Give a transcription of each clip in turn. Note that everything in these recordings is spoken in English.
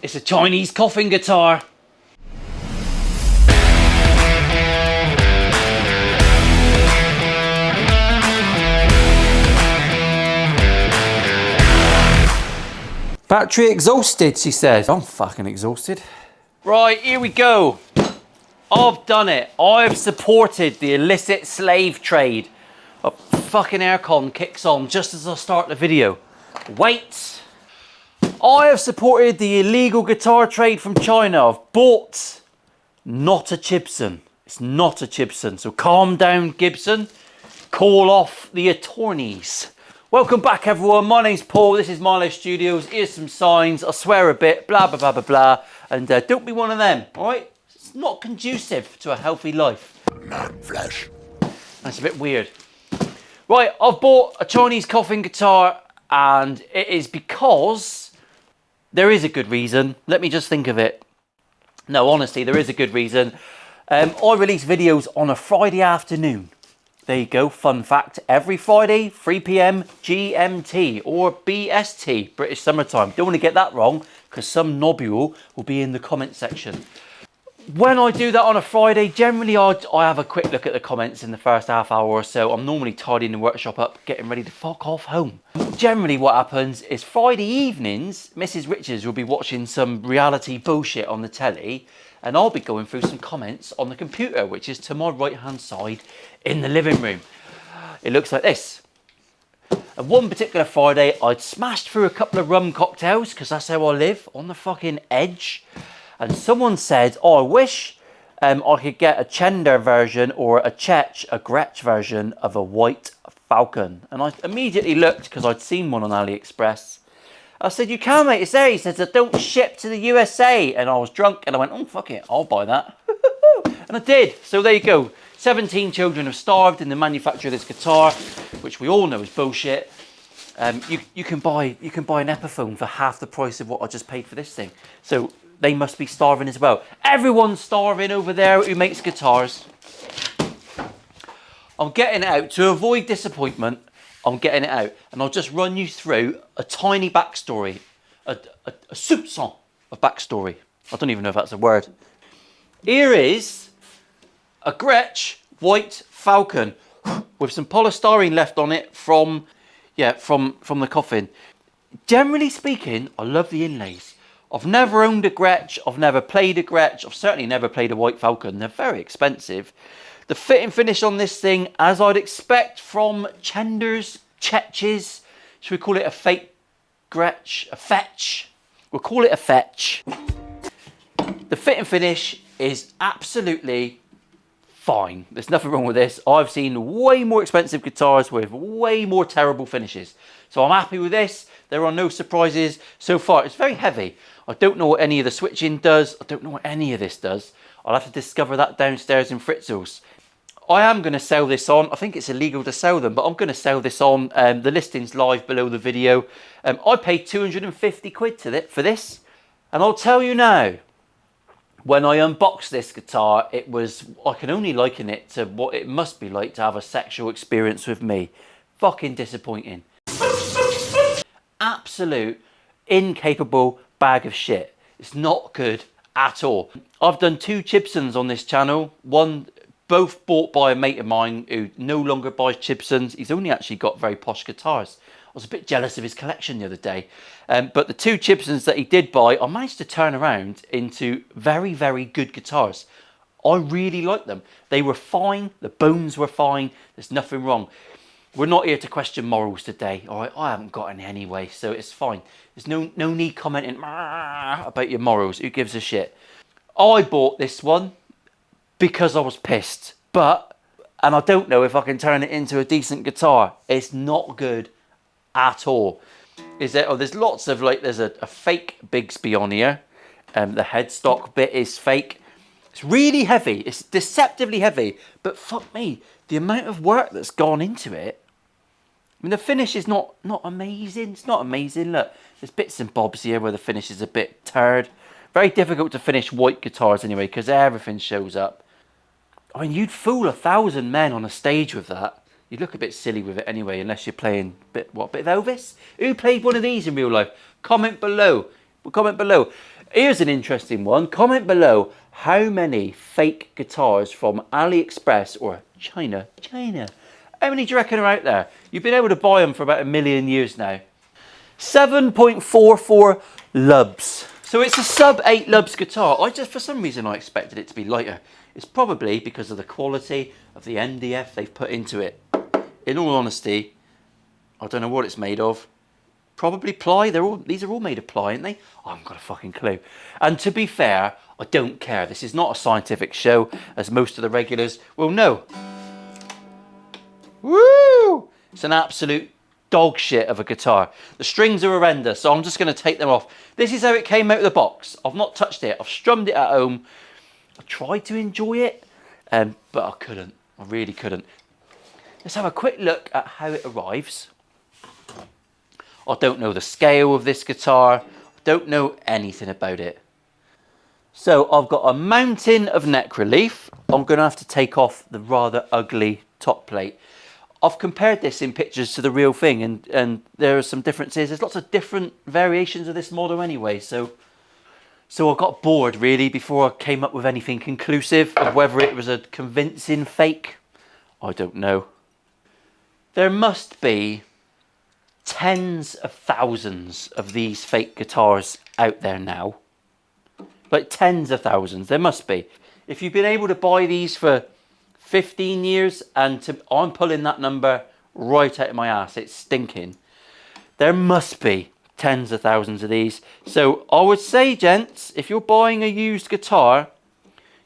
It's a Chinese coughing guitar. Battery exhausted, she says. I'm fucking exhausted. Right, here we go. I've done it. I've supported the illicit slave trade. Oh, fucking aircon kicks on just as I start the video. Wait. I have supported the illegal guitar trade from China. I've bought not a Gibson. It's not a Gibson. So calm down, Gibson. Call off the attorneys. Welcome back, everyone. My name's Paul. This is Milo Studios. Here's some signs. I swear a bit. Blah, blah, blah, blah, blah. And don't be one of them, all right? It's not conducive to a healthy life. Man flesh. That's a bit weird. Right, I've bought a Chinese coughing guitar, and it is because there is a good reason. Let me just think of it. No, honestly, there is a good reason. I release videos on a Friday afternoon. There you go, fun fact. Every Friday, 3 PM GMT or BST, British Summertime. Don't want to get that wrong, because some nobule will be in the comment section. When I do that on a Friday, generally I have a quick look at the comments in the first half hour or so. I'm normally tidying the workshop up, getting ready to fuck off home. Generally what happens is Friday evenings, Mrs. Richards will be watching some reality bullshit on the telly, and I'll be going through some comments on the computer, which is to my right hand side in the living room. It looks like this. And one particular Friday, I'd smashed through a couple of rum cocktails, because that's how I live, on the fucking edge. And someone said, oh, I wish I could get a Chender version or a Gretch version of a white Falcon. And I immediately looked, because I'd seen one on AliExpress. I said, you can, mate, it's there. He says, I don't ship to the USA. And I was drunk, and I went, oh, fuck it, I'll buy that. And I did. So there you go. 17 children have starved in the manufacture of this guitar, which we all know is bullshit. You can buy an Epiphone for half the price of what I just paid for this thing. So they must be starving as well. Everyone's starving over there who makes guitars. I'm getting it out to avoid disappointment. I'm getting it out, and I'll just run you through a tiny backstory, a soupçon of backstory. I don't even know if that's a word. Here is a Gretch white Falcon with some polystyrene left on it from the coffin. Generally speaking, I love the inlays. I've never owned a Gretch, I've never played a Gretch, I've certainly never played a white Falcon. They're very expensive. The fit and finish on this thing, as I'd expect from Chenders, Chetches, should we call it a fake Gretch? A fetch? We'll call it a fetch. The fit and finish is absolutely fine. There's nothing wrong with this. I've seen way more expensive guitars with way more terrible finishes. So I'm happy with this. There are no surprises so far. It's very heavy. I don't know what any of the switching does. I don't know what any of this does. I'll have to discover that downstairs in Fritzl's. I am going to sell this on. I think it's illegal to sell them, but I'm going to sell this on. The listing's live below the video. I paid 250 quid for this. And I'll tell you now, when I unboxed this guitar, I can only liken it to what it must be like to have a sexual experience with me. Fucking disappointing. Absolute incapable bag of shit. It's not good at all. I've done 2 Gibsons on this channel. Both bought by a mate of mine who no longer buys Gibsons. He's only actually got very posh guitars. I was a bit jealous of his collection the other day. But the 2 Gibsons that he did buy, I managed to turn around into very, very good guitars. I really like them. They were fine. The bones were fine. There's nothing wrong. We're not here to question morals today, all right? I haven't got any anyway, so it's fine. There's no need commenting about your morals. Who gives a shit? I bought this one because I was pissed. And I don't know if I can turn it into a decent guitar. It's not good at all. There's lots of, there's a fake Bigsby on here. The headstock bit is fake. It's really heavy. It's deceptively heavy. But fuck me, the amount of work that's gone into it. I mean, the finish is not amazing. It's not amazing. Look, there's bits and bobs here where the finish is a bit turd. Very difficult to finish white guitars anyway, because everything shows up. I mean, you'd fool 1,000 men on a stage with that. You'd look a bit silly with it anyway, unless you're playing bit of Elvis? Who played one of these in real life? Comment below. Comment below. Here's an interesting one. Comment below how many fake guitars from AliExpress or China, how many do you reckon are out there? You've been able to buy them for about 1 million years now. 7.44 lubs. So it's a sub 8 lubs guitar. For some reason I expected it to be lighter. It's probably because of the quality of the MDF they've put into it. In all honesty, I don't know what it's made of. Probably ply. These are all made of ply, aren't they? I haven't got a fucking clue. And to be fair, I don't care. This is not a scientific show, as most of the regulars will know. Woo! It's an absolute dog shit of a guitar. The strings are horrendous, so I'm just going to take them off. This is how it came out of the box. I've not touched it. I've strummed it at home. I tried to enjoy it, but I couldn't. I really couldn't. Let's have a quick look at how it arrives. I don't know the scale of this guitar. I don't know anything about it. So I've got a mountain of neck relief. I'm going to have to take off the rather ugly top plate. I've compared this in pictures to the real thing, and there are some differences. There's lots of different variations of this model anyway. So I got bored really before I came up with anything conclusive of whether it was a convincing fake. I don't know. There must be tens of thousands of these fake guitars out there now. Like tens of thousands, there must be. If you've been able to buy these for 15 years, I'm pulling that number right out of my ass, it's stinking. There must be tens of thousands of these. So I would say, gents, if you're buying a used guitar,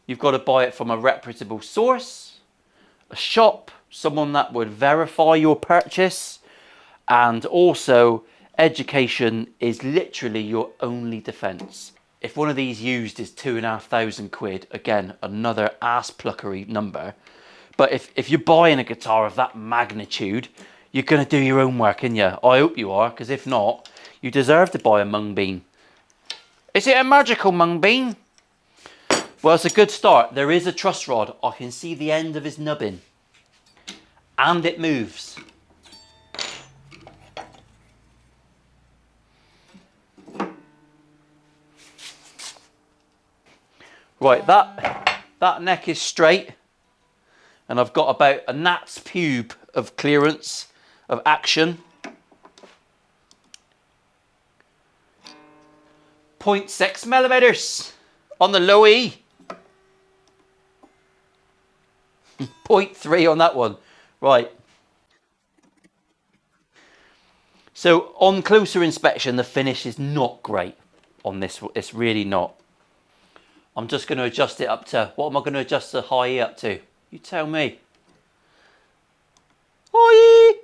you've got to buy it from a reputable source, a shop, someone that would verify your purchase. And also, education is literally your only defence. If one of these used is £2,500, again, another ass pluckery number. But if you're buying a guitar of that magnitude, you're going to do your own work, ain't you? I hope you are, because if not, you deserve to buy a mung bean. Is it a magical mung bean? Well, it's a good start. There is a truss rod. I can see the end of his nubbin. And it moves. Right, that neck is straight, and I've got about a gnat's pube of clearance, of action. 0.6 millimeters on the low E. 0.3 on that one. Right. So on closer inspection, the finish is not great on this. It's really not. I'm just going to adjust it up to, what am I going to adjust the high E up to? You tell me. High E!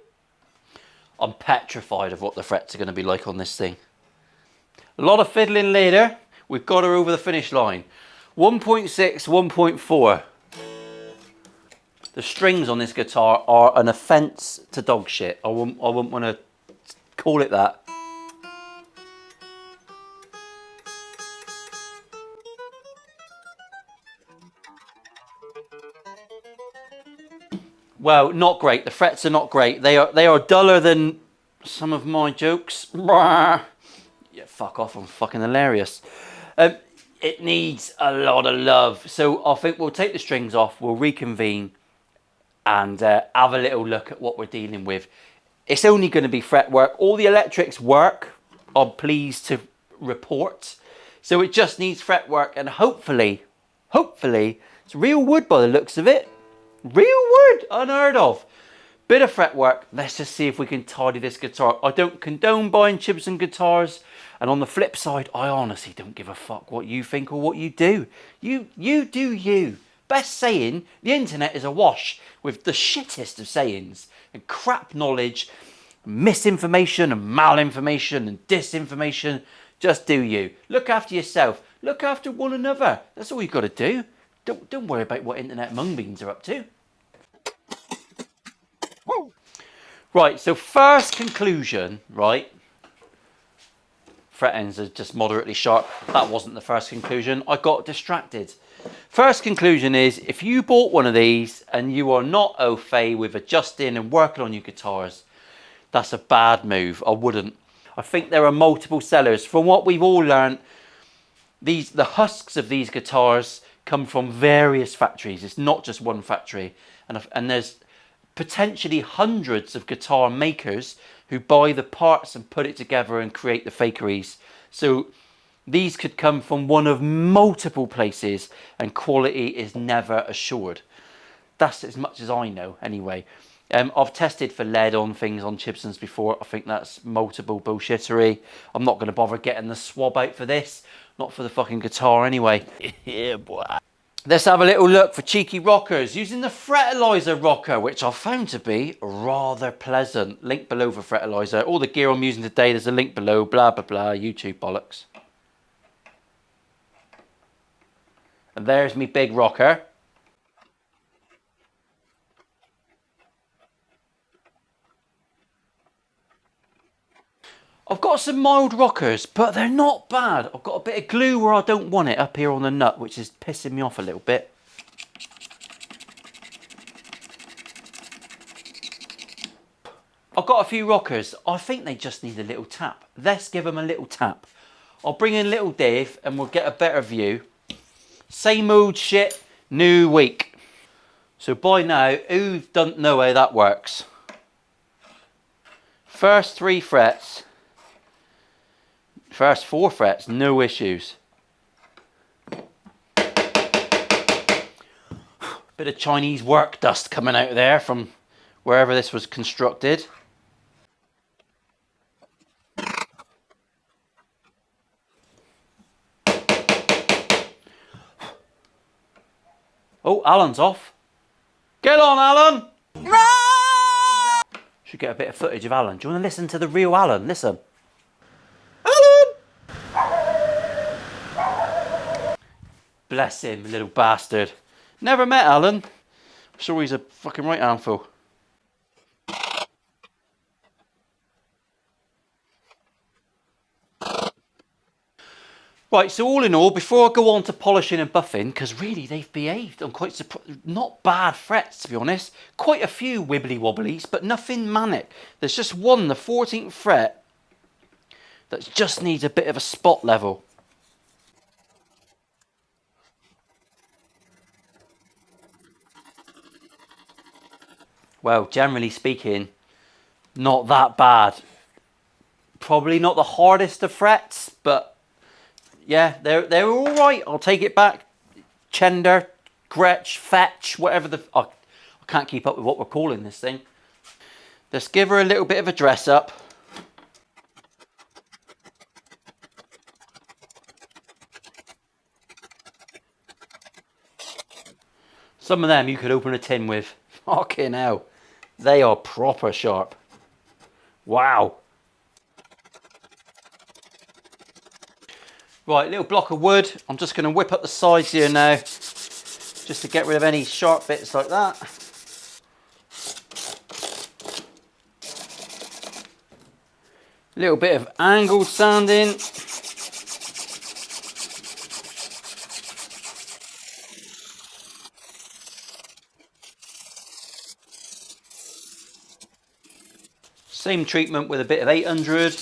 I'm petrified of what the frets are going to be like on this thing. A lot of fiddling later. We've got her over the finish line. 1.6, 1.4. The strings on this guitar are an offence to dog shit. I wouldn't want to call it that. Well, not great. The frets are not great. They are duller than some of my jokes. Yeah, fuck off. I'm fucking hilarious. It needs a lot of love. So I think we'll take the strings off. We'll reconvene and have a little look at what we're dealing with. It's only going to be fretwork. All the electrics work, I'm pleased to report. So it just needs fretwork, and hopefully, it's real wood by the looks of it. Real wood, unheard of. Bit of fretwork. Let's just see if we can tidy this guitar. I don't condone buying Chibson guitars, and on the flip side, I honestly don't give a fuck what you think or what you do. You do you. Best saying, the internet is awash with the shittest of sayings and crap knowledge, misinformation and malinformation and disinformation. Just do you. Look after yourself. Look after one another. That's all you've got to do. Don't worry about what internet mung beans are up to. Right, so first conclusion, right? Fret ends are just moderately sharp. That wasn't the first conclusion. I got distracted. First conclusion is, if you bought one of these and you are not au fait with adjusting and working on your guitars, that's a bad move. I wouldn't. I think there are multiple sellers. From what we've all learned, the husks of these guitars come from various factories. It's not just one factory, and there's potentially hundreds of guitar makers who buy the parts and put it together and create the fakeries. So these could come from one of multiple places, and quality is never assured. That's as much as I know anyway. I've tested for lead on things on Chibsons before. I think that's multiple bullshittery. I'm not going to bother getting the swab out for this. Not for the fucking guitar anyway. Yeah, boy. Let's have a little look for cheeky rockers using the Fretilizer rocker, which I found to be rather pleasant. Link below for Fretilizer. All the gear I'm using today, there's a link below. Blah, blah, blah. YouTube bollocks. And there's me big rocker. I've got some mild rockers, but they're not bad. I've got a bit of glue where I don't want it up here on the nut, which is pissing me off a little bit. I've got a few rockers. I think they just need a little tap. Let's give them a little tap. I'll bring in little Dave and we'll get a better view. Same old shit, new week. So by now, who doesn't know how that works? First 3 frets. First 4 frets, no issues. Bit of Chinese work dust coming out there from wherever this was constructed. Oh, Alan's off. Get on, Alan! Should get a bit of footage of Alan. Do you want to listen to the real Alan? Listen. Bless him, little bastard. Never met Alan. I'm sure he's a fucking right handful. Right, so all in all, before I go on to polishing and buffing, because really they've behaved, I'm quite surprised. Not bad frets, to be honest. Quite a few wibbly wobblies, but nothing manic. There's just one, the 14th fret, that just needs a bit of a spot level. Well, generally speaking, not that bad. Probably not the hardest of frets, but yeah, they're all right. I'll take it back. Chender, Gretch, Fetch, whatever the... I can't keep up with what we're calling this thing. Let's give her a little bit of a dress up. Some of them you could open a tin with. Fucking hell. They are proper sharp. Wow. Right, little block of wood. I'm just going to whip up the sides here now, just to get rid of any sharp bits like that. A little bit of angled sanding. Same treatment with a bit of 800.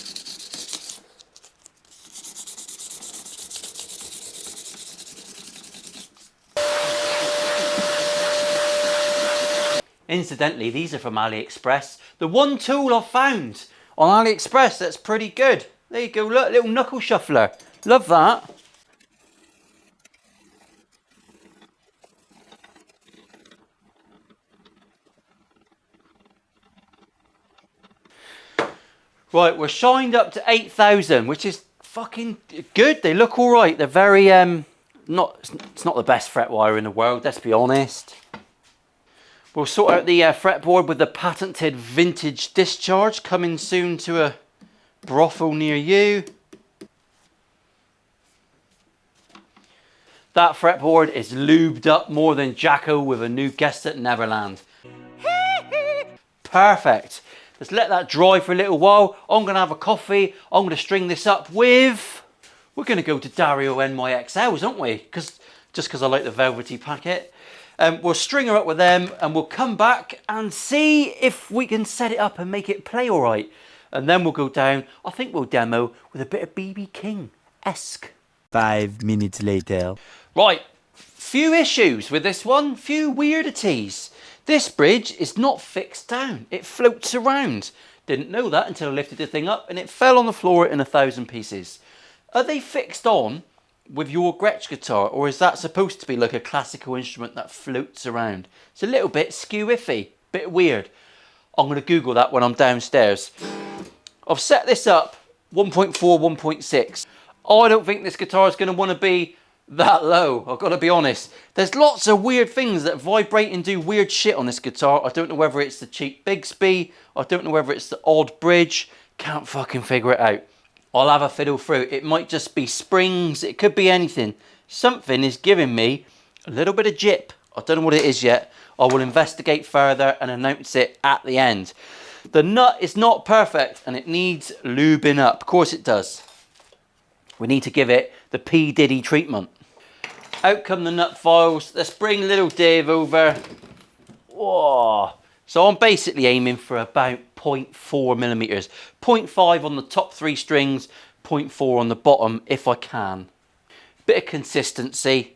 Incidentally, these are from AliExpress. The one tool I've found on AliExpress that's pretty good. There you go, look, little knuckle shuffler. Love that. Right, we're shined up to 8,000, which is fucking good. They look all right. They're very, it's not the best fret wire in the world, let's be honest. We'll sort out the fretboard with the patented vintage discharge, coming soon to a brothel near you. That fretboard is lubed up more than Jacko with a new guest at Neverland. Perfect. Let's let that dry for a little while. I'm going to have a coffee. I'm going to string this up with... We're going to go to Dario NYXLs, aren't we? Just because I like the velvety packet. We'll string her up with them and we'll come back and see if we can set it up and make it play all right. And then we'll go down, I think we'll demo with a bit of BB King-esque. 5 minutes later. Right, few issues with this one, few weirdities. This bridge is not fixed down, it floats around. Didn't know that until I lifted the thing up and it fell on the floor in 1,000 pieces. Are they fixed on with your Gretch guitar, or is that supposed to be like a classical instrument that floats around? It's a little bit skew-iffy, bit weird. I'm going to Google that when I'm downstairs. I've set this up 1.4, 1.6. I don't think this guitar is going to want to be that low, I've got to be honest. There's lots of weird things that vibrate and do weird shit on this guitar. I don't know whether it's the cheap Bigsby, I don't know whether it's the odd bridge, can't fucking figure it out. I'll have a fiddle through. It might just be springs, it could be anything. Something is giving me a little bit of jip. I don't know what it is yet. I will investigate further and announce it at the end. The nut is not perfect and it needs lubing up. Of course it does. We need to give it the P. Diddy treatment. Out come the nut files. Let's bring little Dave over. Whoa. So I'm basically aiming for about 0.4 millimeters. 0.5 on the top 3 strings, 0.4 on the bottom if I can. Bit of consistency.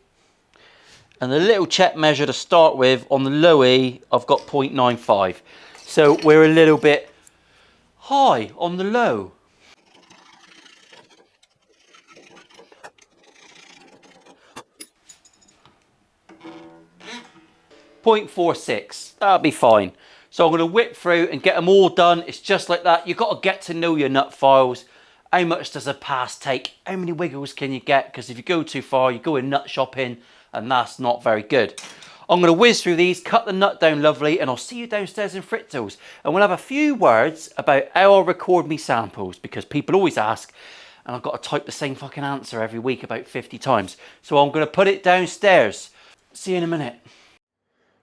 And the little check measure to start with, on the low E, I've got 0.95. So we're a little bit high on the low. .46, that'll be fine. So I'm going to whip through and get them all done. It's just like that. You've got to get to know your nut files. How much does a pass take? How many wiggles can you get? Because if you go too far, you go in nut shopping, and that's not very good. I'm going to whiz through these, cut the nut down lovely, and I'll see you downstairs in Fritzels. And we'll have a few words about how I'll record me samples, because people always ask, and I've got to type the same fucking answer every week about 50 times. So I'm going to put it downstairs. See you in a minute.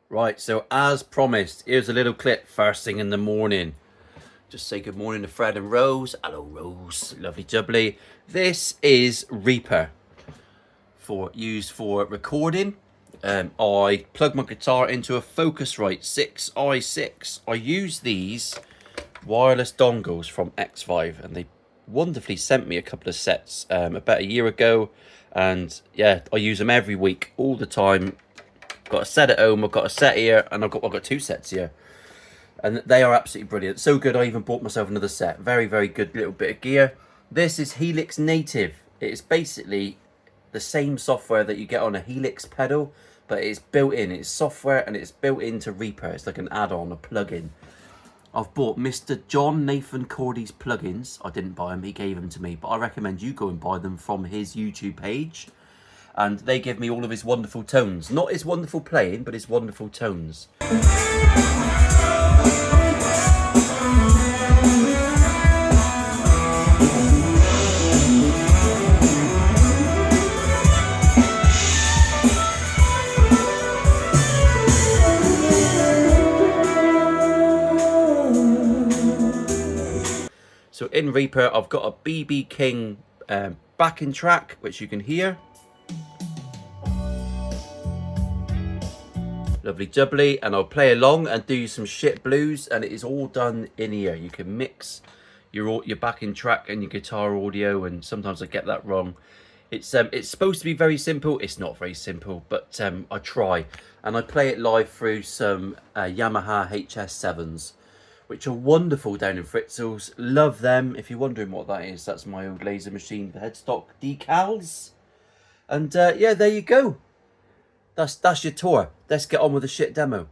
Right, so as promised, here's a little clip first thing in the morning. Just say good morning to Fred and Rose. Hello, Rose. Lovely jubbly. This is Reaper, used for recording. I plug my guitar into a Focusrite 6i6. I use these wireless dongles from X5, and they wonderfully sent me a couple of sets about a year ago. And yeah, I use them every week, all the time. Got a set at home, I've got a set here, and I've got 2 sets here, and they are absolutely brilliant. So good I even bought myself another set. Very, very good little bit of gear. This is Helix Native. It is basically the same software that you get on a Helix pedal, but it's built in. It's software and it's built into Reaper. It's like an add-on, a plug-in. I've bought Mr. John Nathan Cordy's plugins. I didn't buy them, he gave them to me, but I recommend you go and buy them from his YouTube page. And they give me all of his wonderful tones. Not his wonderful playing, but his wonderful tones. So in Reaper, I've got a BB King backing track, which you can hear. Lovely jubbly, and I'll play along and do some shit blues, and it is all done in here. You can mix your backing track and your guitar audio, and sometimes I get that wrong. It's supposed to be very simple. It's not very simple, but I try, and I play it live through some Yamaha HS7s, which are wonderful down in Fritzels. Love them. If you're wondering what that is, that's my old laser machine for headstock decals. And yeah, there you go. That's your tour. Let's get on with the shit demo.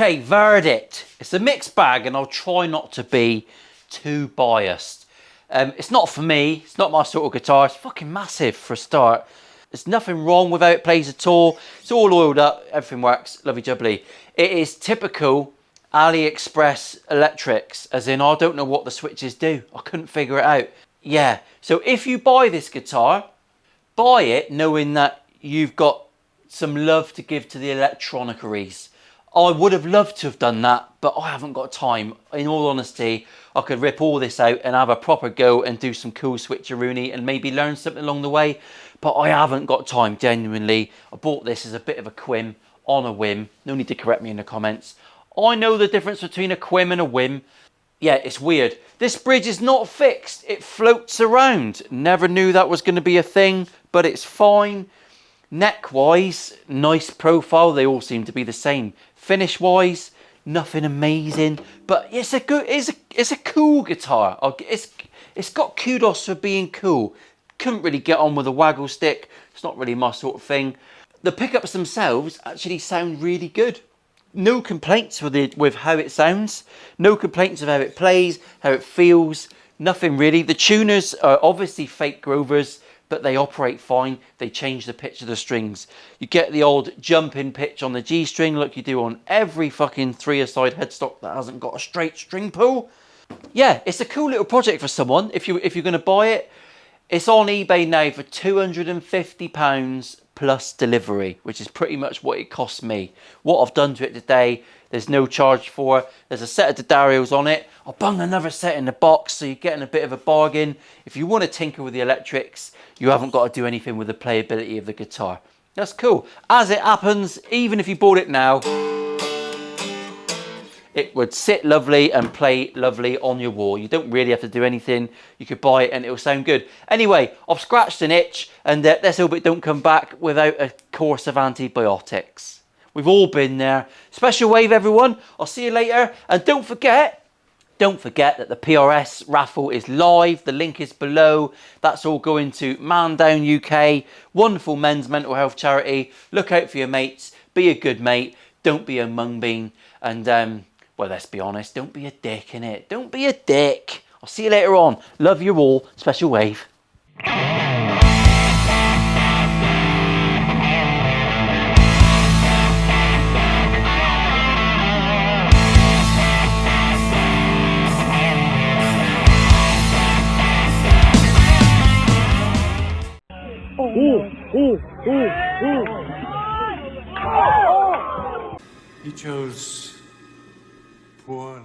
Okay, verdict. It's a mixed bag and I'll try not to be too biased. It's not for me, it's not my sort of guitar. It's fucking massive for a start. There's nothing wrong with how it plays at all. It's all oiled up, everything works, lovely jubbly. It is typical AliExpress electrics, as in I don't know what the switches do. I couldn't figure it out. Yeah, so if you buy this guitar, buy it knowing that you've got some love to give to the electroniceries. I would have loved to have done that, but I haven't got time. In all honesty, I could rip all this out and have a proper go and do some cool switcheroony and maybe learn something along the way, but I haven't got time, genuinely. I bought this as a bit of a quim, on a whim. No need to correct me in the comments. I know the difference between a quim and a whim. Yeah, it's weird. This bridge is not fixed. It floats around. Never knew that was going to be a thing, but it's fine. Neck-wise, nice profile. They all seem to be the same. Finish-wise, nothing amazing, but it's a good, it's a cool guitar. It's got kudos for being cool. Couldn't really get on with a waggle stick. It's not really my sort of thing. The pickups themselves actually sound really good. No complaints with how it sounds. No complaints of how it plays, how it feels. Nothing really. The tuners are obviously fake Grovers, but they operate fine. They change the pitch of the strings. You get the old jumping pitch on the G string like you do on every fucking 3-a-side headstock that hasn't got a straight string pull. Yeah, it's a cool little project for someone if you're going to buy it. It's on eBay now for £250 plus delivery, which is pretty much what it cost me. What I've done to it today, there's no charge for. There's a set of Didarios on it. I'll bung another set in the box, so you're getting a bit of a bargain. If you want to tinker with the electrics, you haven't got to do anything with the playability of the guitar. That's cool. As it happens, even if you bought it now, it would sit lovely and play lovely on your wall. You don't really have to do anything. You could buy it and it'll sound good. Anyway, I've scratched an itch, and let's hope it don't come back without a course of antibiotics. We've all been there. Special wave, everyone. I'll see you later. And don't forget that the PRS raffle is live. The link is below. That's all going to Man Down UK. Wonderful men's mental health charity. Look out for your mates. Be a good mate. Don't be a mung bean. And, well, let's be honest. Don't be a dick, innit? Don't be a dick. I'll see you later on. Love you all. Special wave. He chose poorly.